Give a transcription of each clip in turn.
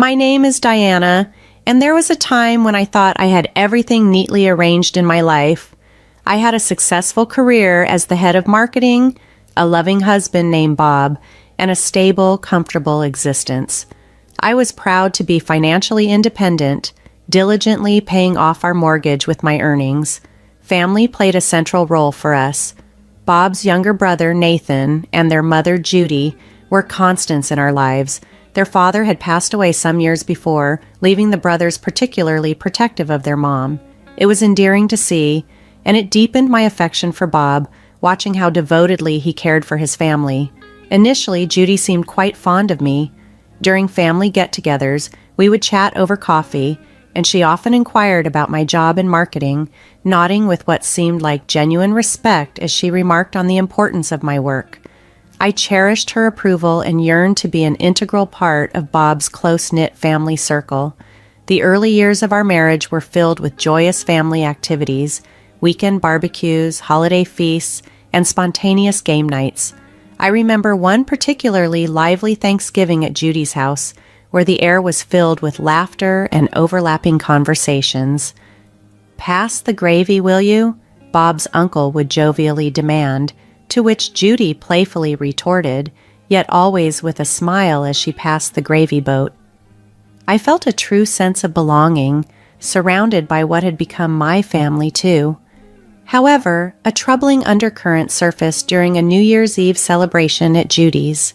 My name is Diana, and there was a time when I thought I had everything neatly arranged in my life. I had a successful career as the head of marketing, a loving husband named Bob, and a stable, comfortable existence. I was proud to be financially independent, diligently paying off our mortgage with my earnings. Family played a central role for us. Bob's younger brother, Nathan, and their mother, Judy, were constants in our lives. Their father had passed away some years before, leaving the brothers particularly protective of their mom. It was endearing to see, and it deepened my affection for Bob, watching how devotedly he cared for his family. Initially, Judy seemed quite fond of me. During family get-togethers, we would chat over coffee, and she often inquired about my job in marketing, nodding with what seemed like genuine respect as she remarked on the importance of my work. I cherished her approval and yearned to be an integral part of Bob's close-knit family circle. The early years of our marriage were filled with joyous family activities, weekend barbecues, holiday feasts, and spontaneous game nights. I remember one particularly lively Thanksgiving at Judy's house, where the air was filled with laughter and overlapping conversations. "Pass the gravy, will you?" Bob's uncle would jovially demand, to which Judy playfully retorted, yet always with a smile as she passed the gravy boat. I felt a true sense of belonging, surrounded by what had become my family too. However, a troubling undercurrent surfaced during a New Year's Eve celebration at Judy's.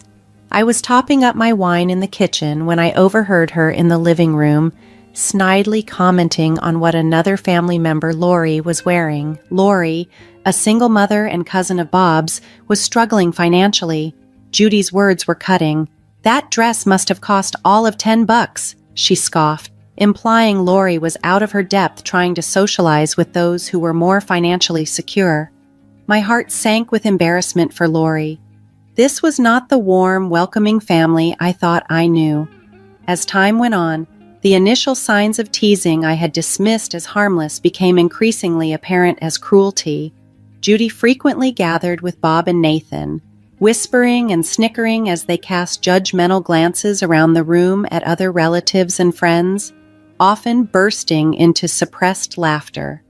I was topping up my wine in the kitchen when I overheard her in the living room, snidely commenting on what another family member, Lori, was wearing. Lori, a single mother and cousin of Bob's, was struggling financially. Judy's words were cutting. "That dress must have cost all of $10, she scoffed, implying Lori was out of her depth trying to socialize with those who were more financially secure. My heart sank with embarrassment for Lori. This was not the warm, welcoming family I thought I knew. As time went on, the initial signs of teasing I had dismissed as harmless became increasingly apparent as cruelty. Judy frequently gathered with Bob and Nathan, whispering and snickering as they cast judgmental glances around the room at other relatives and friends, often bursting into suppressed laughter.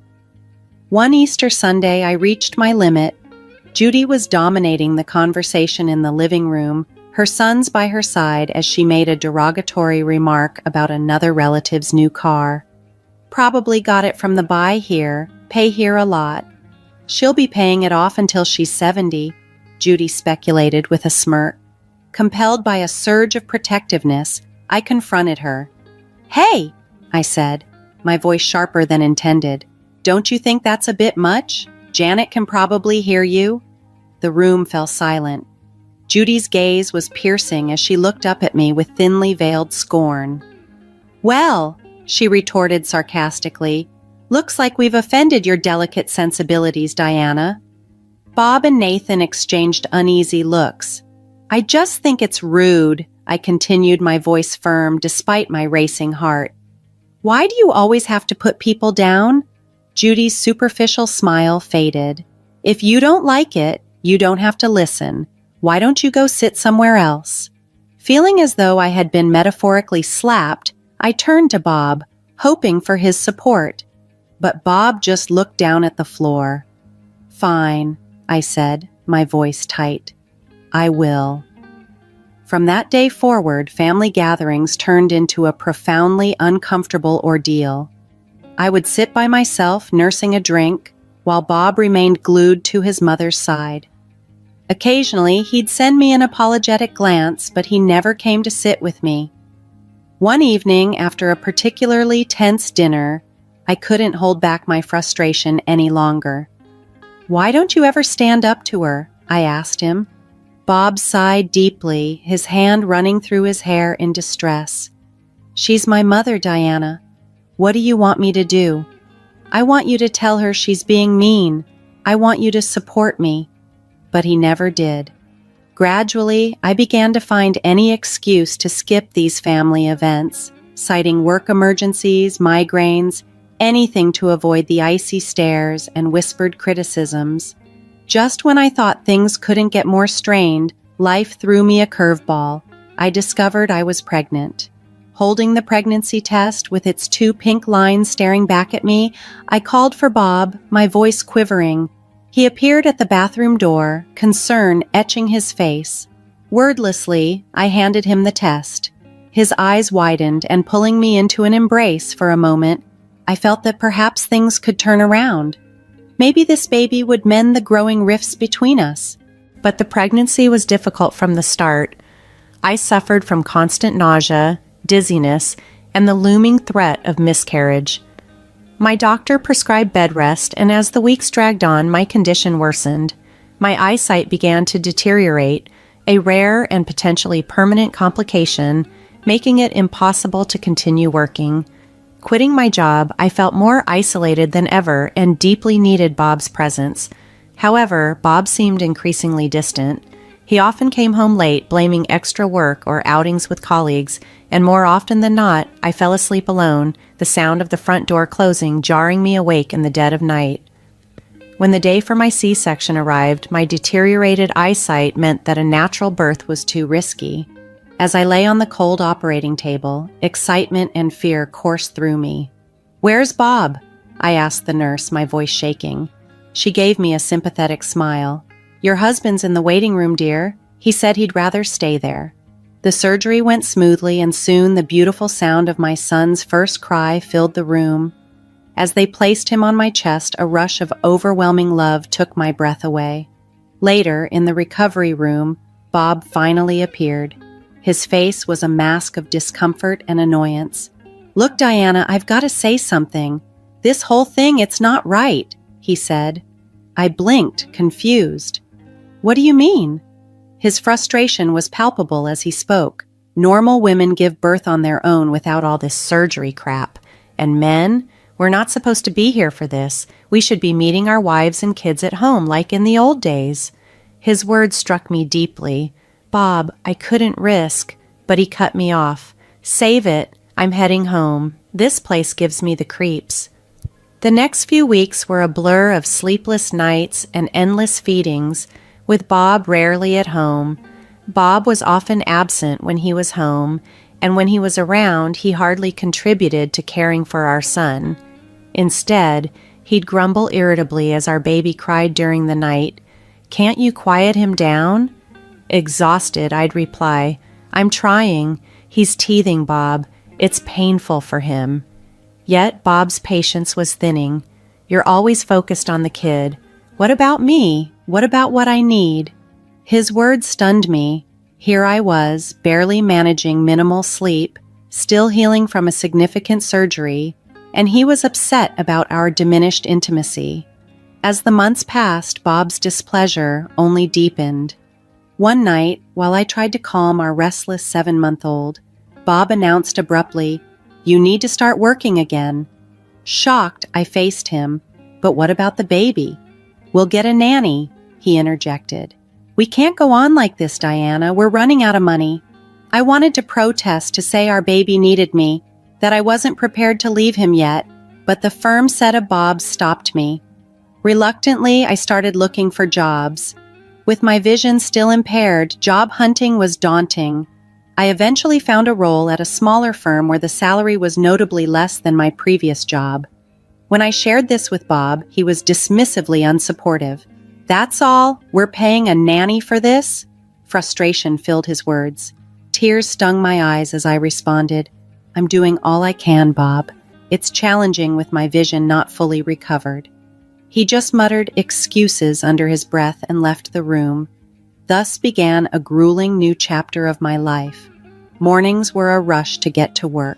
One Easter Sunday, I reached my limit. Judy was dominating the conversation in the living room, her sons by her side as she made a derogatory remark about another relative's new car. "Probably got it from the buy here, pay here a lot. She'll be paying it off until she's 70, Judy speculated with a smirk. Compelled by a surge of protectiveness, I confronted her. "Hey," I said, my voice sharper than intended. "Don't you think that's a bit much? Janet can probably hear you." The room fell silent. Judy's gaze was piercing as she looked up at me with thinly veiled scorn. "Well," she retorted sarcastically, "looks like we've offended your delicate sensibilities, Diana." Bob and Nathan exchanged uneasy looks. "I just think it's rude," I continued, my voice firm despite my racing heart. "Why do you always have to put people down?" Judy's superficial smile faded. "If you don't like it, you don't have to listen. Why don't you go sit somewhere else?" Feeling as though I had been metaphorically slapped, I turned to Bob, hoping for his support. But Bob just looked down at the floor. "Fine," I said, my voice tight. "I will." From that day forward, family gatherings turned into a profoundly uncomfortable ordeal. I would sit by myself nursing a drink, while Bob remained glued to his mother's side. Occasionally, he'd send me an apologetic glance, but he never came to sit with me. One evening, after a particularly tense dinner, I couldn't hold back my frustration any longer. "Why don't you ever stand up to her?" I asked him. Bob sighed deeply, his hand running through his hair in distress. "She's my mother, Diana. What do you want me to do?" "I want you to tell her she's being mean. I want you to support me." But he never did. Gradually, I began to find any excuse to skip these family events, citing work emergencies, migraines, anything to avoid the icy stares and whispered criticisms. Just when I thought things couldn't get more strained, life threw me a curveball. I discovered I was pregnant. Holding the pregnancy test with its 2 pink lines staring back at me, I called for Bob, my voice quivering. He appeared at the bathroom door, concern etching his face. Wordlessly, I handed him the test. His eyes widened, and pulling me into an embrace for a moment, I felt that perhaps things could turn around. Maybe this baby would mend the growing rifts between us. But the pregnancy was difficult from the start. I suffered from constant nausea, dizziness, and the looming threat of miscarriage. My doctor prescribed bed rest, and as the weeks dragged on, my condition worsened. My eyesight began to deteriorate, a rare and potentially permanent complication, making it impossible to continue working. Quitting my job, I felt more isolated than ever and deeply needed Bob's presence. However, Bob seemed increasingly distant. He often came home late, blaming extra work or outings with colleagues, and more often than not, I fell asleep alone, the sound of the front door closing jarring me awake in the dead of night. When the day for my C-section arrived, my deteriorated eyesight meant that a natural birth was too risky. As I lay on the cold operating table, excitement and fear coursed through me. "Where's Bob?" I asked the nurse, my voice shaking. She gave me a sympathetic smile. "Your husband's in the waiting room, dear. He said he'd rather stay there." The surgery went smoothly, and soon the beautiful sound of my son's first cry filled the room. As they placed him on my chest, a rush of overwhelming love took my breath away. Later, in the recovery room, Bob finally appeared. His face was a mask of discomfort and annoyance. "Look, Diana, I've got to say something. This whole thing, it's not right," he said. I blinked, confused. "What do you mean?" His frustration was palpable as he spoke. "Normal women give birth on their own without all this surgery crap. And men? We're not supposed to be here for this. We should be meeting our wives and kids at home like in the old days." His words struck me deeply. "Bob, I couldn't risk," but he cut me off. "Save it. I'm heading home. This place gives me the creeps." The next few weeks were a blur of sleepless nights and endless feedings, with Bob rarely at home. Bob was often absent when he was home, and when he was around, he hardly contributed to caring for our son. Instead, he'd grumble irritably as our baby cried during the night. "Can't you quiet him down?" Exhausted, I'd reply, "I'm trying. He's teething, Bob. It's painful for him." Yet Bob's patience was thinning. "You're always focused on the kid. What about me? What about what I need?" His words stunned me. Here I was, barely managing minimal sleep, still healing from a significant surgery, and he was upset about our diminished intimacy. As the months passed, Bob's displeasure only deepened. One night, while I tried to calm our restless 7-month-old, Bob announced abruptly, "You need to start working again." Shocked, I faced him. "But what about the baby?" "We'll get a nanny," he interjected. "We can't go on like this, Diana. We're running out of money." I wanted to protest, to say our baby needed me, that I wasn't prepared to leave him yet, but the firm set of Bob's stopped me. Reluctantly, I started looking for jobs. With my vision still impaired, job hunting was daunting. I eventually found a role at a smaller firm where the salary was notably less than my previous job. When I shared this with Bob, he was dismissively unsupportive. "That's all? We're paying a nanny for this?" Frustration filled his words. Tears stung my eyes as I responded, "I'm doing all I can, Bob. It's challenging with my vision not fully recovered." He just muttered excuses under his breath and left the room. Thus began a grueling new chapter of my life. Mornings were a rush to get to work,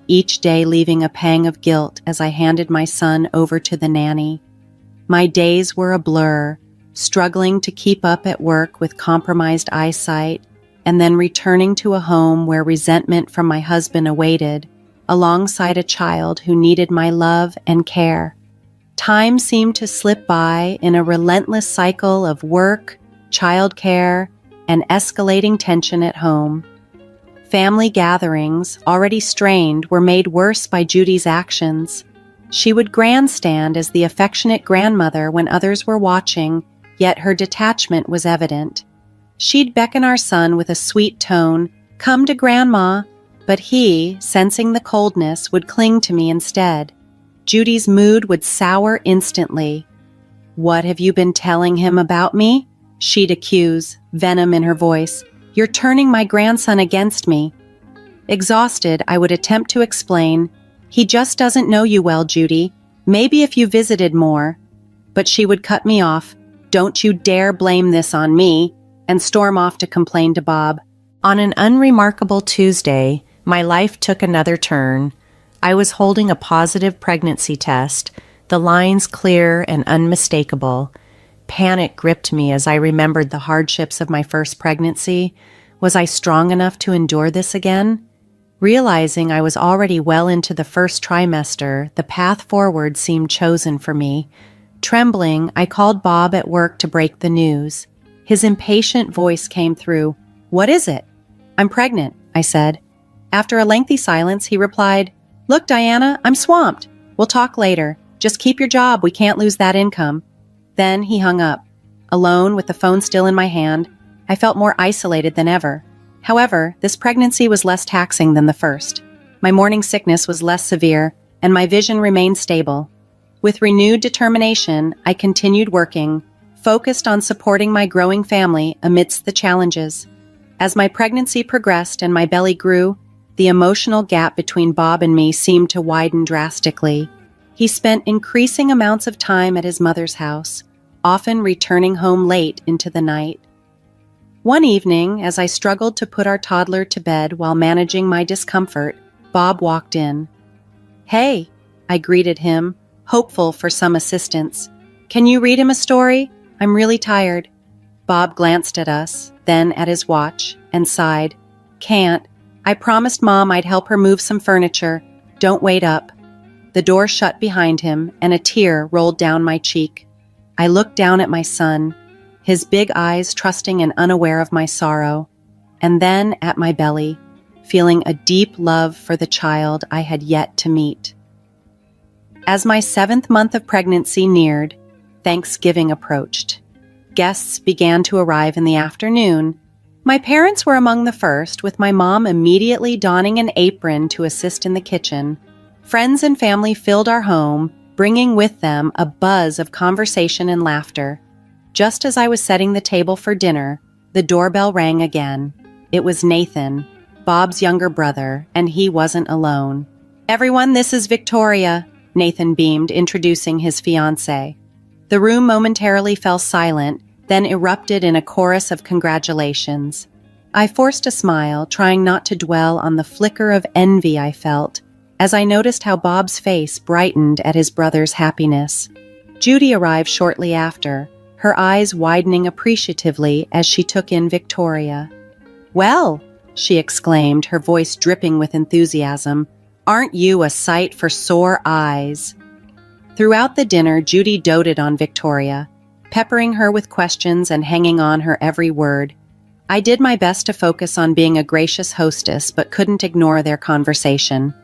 each day leaving a pang of guilt as I handed my son over to the nanny. My days were a blur, struggling to keep up at work with compromised eyesight, and then returning to a home where resentment from my husband awaited, alongside a child who needed my love and care. Time seemed to slip by in a relentless cycle of work, childcare, and escalating tension at home. Family gatherings, already strained, were made worse by Judy's actions. She would grandstand as the affectionate grandmother when others were watching, yet her detachment was evident. She'd beckon our son with a sweet tone, "Come to Grandma," But he, sensing the coldness, would cling to me instead. Judy's mood would sour instantly. "What have you been telling him about me?" she'd accuse, venom in her voice. "You're turning my grandson against me." Exhausted, I would attempt to explain, "He just doesn't know you well, Judy. Maybe if you visited more." But she would cut me off. "Don't you dare blame this on me," and storm off to complain to Bob. On an unremarkable Tuesday, my life took another turn. I was holding a positive pregnancy test, the lines clear and unmistakable. Panic gripped me as I remembered the hardships of my first pregnancy. Was I strong enough to endure this again? Realizing I was already well into the first trimester, the path forward seemed chosen for me. Trembling, I called Bob at work to break the news. His impatient voice came through. "What is it?" "I'm pregnant," I said. After a lengthy silence, he replied, "Look, Diana, I'm swamped. We'll talk later. Just keep your job. We can't lose that income." Then he hung up. Alone, with the phone still in my hand, I felt more isolated than ever. However, this pregnancy was less taxing than the first. My morning sickness was less severe, and my vision remained stable. With renewed determination, I continued working, focused on supporting my growing family amidst the challenges. As my pregnancy progressed and my belly grew, the emotional gap between Bob and me seemed to widen drastically. He spent increasing amounts of time at his mother's house, often returning home late into the night. One evening, as I struggled to put our toddler to bed while managing my discomfort, Bob walked in. "Hey," I greeted him, hopeful for some assistance. "Can you read him a story? I'm really tired." Bob glanced at us, then at his watch, and sighed. "Can't. I promised Mom I'd help her move some furniture. Don't wait up." The door shut behind him, and a tear rolled down my cheek. I looked down at my son, his big eyes trusting and unaware of my sorrow, and then at my belly, feeling a deep love for the child I had yet to meet. As my 7th month of pregnancy neared, Thanksgiving approached. Guests began to arrive in the afternoon. My parents were among the first, with my mom immediately donning an apron to assist in the kitchen. Friends and family filled our home, bringing with them a buzz of conversation and laughter. Just as I was setting the table for dinner, the doorbell rang again. It was Nathan, Bob's younger brother, and he wasn't alone. "Everyone, this is Victoria," Nathan beamed, introducing his fiancée. The room momentarily fell silent, then erupted in a chorus of congratulations. I forced a smile, trying not to dwell on the flicker of envy I felt, as I noticed how Bob's face brightened at his brother's happiness. Judy arrived shortly after, her eyes widening appreciatively as she took in Victoria. "Well," she exclaimed, her voice dripping with enthusiasm, "aren't you a sight for sore eyes?" Throughout the dinner, Judy doted on Victoria, peppering her with questions and hanging on her every word. I did my best to focus on being a gracious hostess, but couldn't ignore their conversation.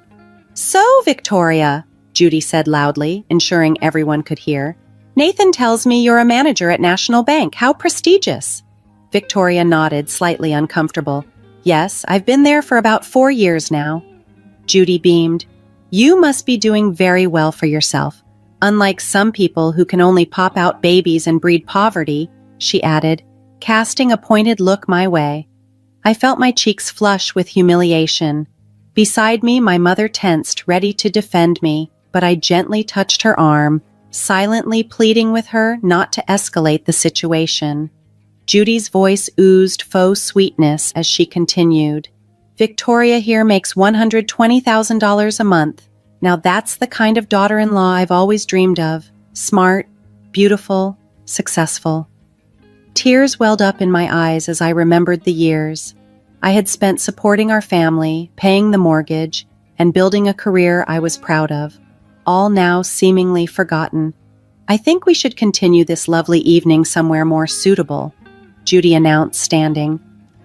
"So, Victoria," Judy said loudly, ensuring everyone could hear, "Nathan tells me you're a manager at National Bank. How prestigious." Victoria nodded, slightly uncomfortable. "Yes, I've been there for about 4 years now." Judy beamed. "You must be doing very well for yourself. Unlike some people who can only pop out babies and breed poverty," she added, casting a pointed look my way. I felt my cheeks flush with humiliation. Beside me, my mother tensed, ready to defend me, but I gently touched her arm, silently pleading with her not to escalate the situation. Judy's voice oozed faux sweetness as she continued. "Victoria here makes $120,000 a month. Now that's the kind of daughter-in-law I've always dreamed of. Smart, beautiful, successful." Tears welled up in my eyes as I remembered the years I had spent supporting our family, paying the mortgage, and building a career I was proud of, all now seemingly forgotten. "I think we should continue this lovely evening somewhere more suitable," Judy announced, standing.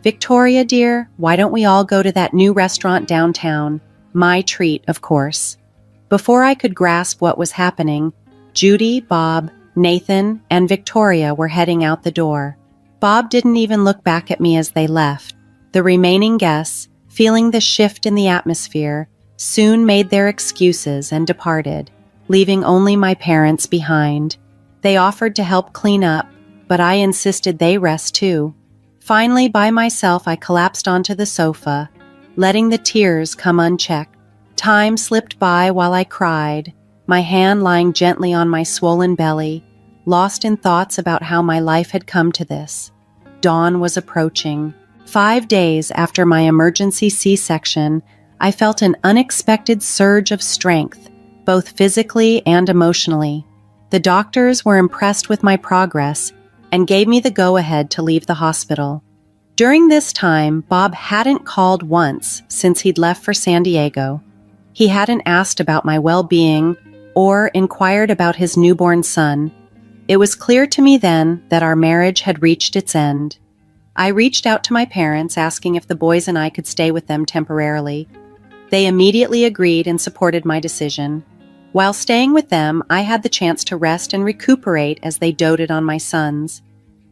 "Victoria, dear, why don't we all go to that new restaurant downtown? My treat, of course." Before I could grasp what was happening, Judy, Bob, Nathan, and Victoria were heading out the door. Bob didn't even look back at me as they left. The remaining guests, feeling the shift in the atmosphere, soon made their excuses and departed, leaving only my parents behind. They offered to help clean up, but I insisted they rest too. Finally, by myself, I collapsed onto the sofa, letting the tears come unchecked. Time slipped by while I cried, my hand lying gently on my swollen belly, lost in thoughts about how my life had come to this. Dawn was approaching. 5 days after my emergency C-section, I felt an unexpected surge of strength, both physically and emotionally. The doctors were impressed with my progress and gave me the go-ahead to leave the hospital. During this time, Bob hadn't called once since he'd left for San Diego. He hadn't asked about my well-being or inquired about his newborn son. It was clear to me then that our marriage had reached its end. I reached out to my parents asking if the boys and I could stay with them temporarily. They immediately agreed and supported my decision. While staying with them, I had the chance to rest and recuperate as they doted on my sons.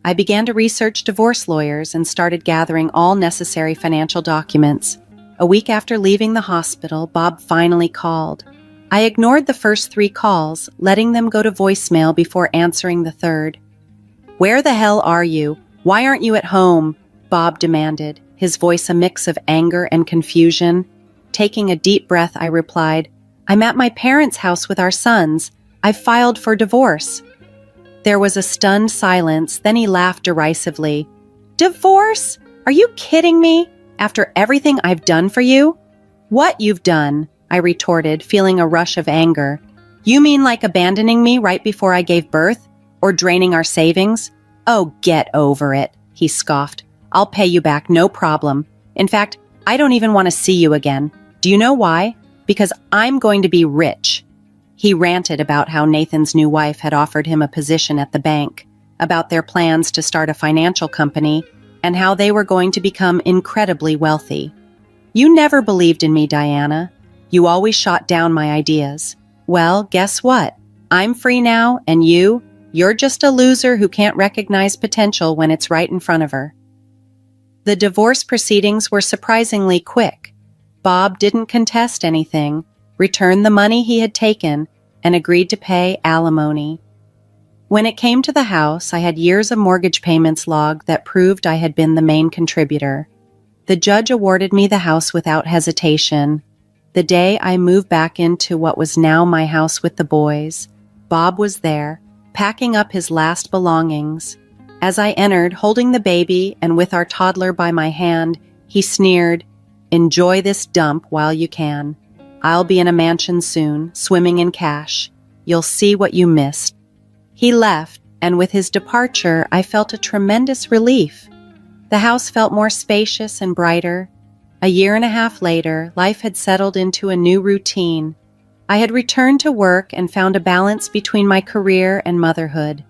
I began to research divorce lawyers and started gathering all necessary financial documents. A week after leaving the hospital, Bob finally called. I ignored the first 3 calls, letting them go to voicemail before answering the third. "Where the hell are you? Why aren't you at home?" Bob demanded, his voice a mix of anger and confusion. Taking a deep breath, I replied, "I'm at my parents' house with our sons. I've filed for divorce." There was a stunned silence, then he laughed derisively. "Divorce? Are you kidding me? After everything I've done for you?" "What you've done?" I retorted, feeling a rush of anger. "You mean like abandoning me right before I gave birth? Or draining our savings?" "Oh, get over it," he scoffed. "I'll pay you back, no problem. In fact, I don't even want to see you again. Do you know why? Because I'm going to be rich." He ranted about how Nathan's new wife had offered him a position at the bank, about their plans to start a financial company, and how they were going to become incredibly wealthy. "You never believed in me, Diana. You always shot down my ideas. Well, guess what? I'm free now, and you're just a loser who can't recognize potential when it's right in front of her." The divorce proceedings were surprisingly quick. Bob didn't contest anything, returned the money he had taken, and agreed to pay alimony. When it came to the house, I had years of mortgage payments logged that proved I had been the main contributor. The judge awarded me the house without hesitation. The day I moved back into what was now my house with the boys, Bob was there, packing up his last belongings. As I entered, holding the baby and with our toddler by my hand, he sneered, "Enjoy this dump while you can. I'll be in a mansion soon, swimming in cash. You'll see what you missed." He left, and with his departure, I felt a tremendous relief. The house felt more spacious and brighter. A year and a half later, life had settled into a new routine. I had returned to work and found a balance between my career and motherhood.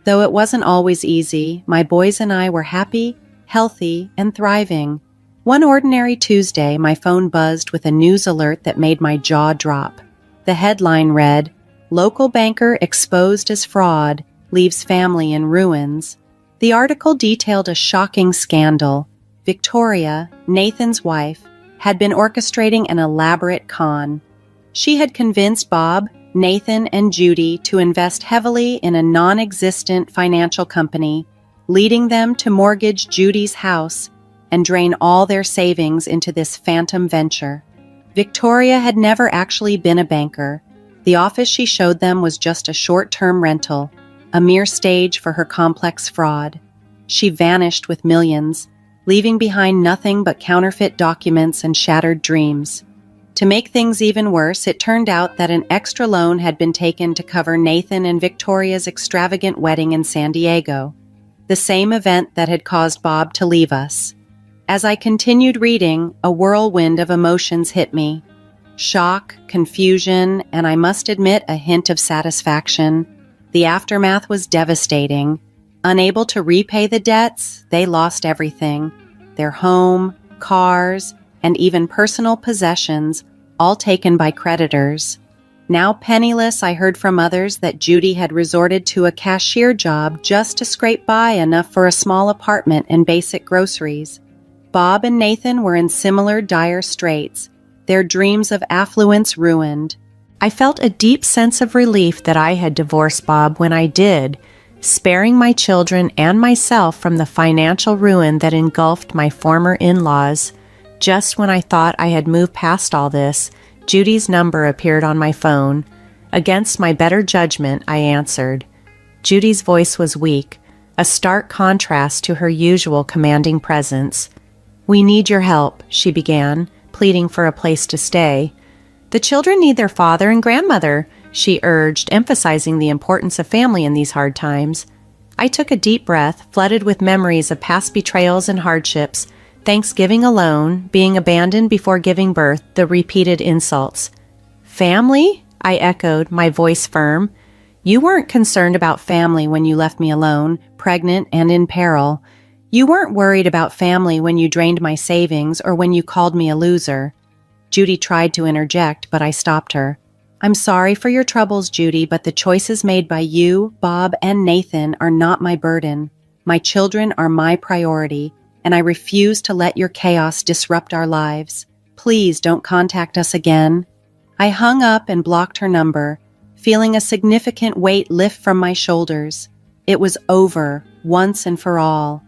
Though it wasn't always easy, my boys and I were happy, healthy, and thriving. One ordinary Tuesday, my phone buzzed with a news alert that made my jaw drop. The headline read, "Local banker exposed as fraud, leaves family in ruins." The article detailed a shocking scandal. Victoria, Nathan's wife, had been orchestrating an elaborate con. She had convinced Bob, Nathan, and Judy to invest heavily in a non-existent financial company, leading them to mortgage Judy's house and drain all their savings into this phantom venture. Victoria had never actually been a banker. The office she showed them was just a short-term rental, a mere stage for her complex fraud. She vanished with millions, leaving behind nothing but counterfeit documents and shattered dreams. To make things even worse, it turned out that an extra loan had been taken to cover Nathan and Victoria's extravagant wedding in San Diego, the same event that had caused Bob to leave us. As I continued reading, a whirlwind of emotions hit me. Shock, confusion, and I must admit a hint of satisfaction. The aftermath was devastating. Unable to repay the debts, they lost everything. Their home, cars, and even personal possessions, all taken by creditors. Now penniless, I heard from others that Judy had resorted to a cashier job just to scrape by enough for a small apartment and basic groceries. Bob and Nathan were in similar dire straits, their dreams of affluence ruined. I felt a deep sense of relief that I had divorced Bob when I did, sparing my children and myself from the financial ruin that engulfed my former in-laws. Just when I thought I had moved past all this, Judy's number appeared on my phone. Against my better judgment, I answered. Judy's voice was weak, a stark contrast to her usual commanding presence. "We need your help," she began, pleading for a place to stay. "The children need their father and grandmother," she urged, emphasizing the importance of family in these hard times. I took a deep breath, flooded with memories of past betrayals and hardships, Thanksgiving alone, being abandoned before giving birth, the repeated insults. "Family?" I echoed, my voice firm. "You weren't concerned about family when you left me alone, pregnant and in peril. You weren't worried about family when you drained my savings or when you called me a loser." Judy tried to interject, but I stopped her. "I'm sorry for your troubles, Judy, but the choices made by you, Bob, and Nathan are not my burden. My children are my priority, and I refuse to let your chaos disrupt our lives. Please don't contact us again." I hung up and blocked her number, feeling a significant weight lift from my shoulders. It was over, once and for all.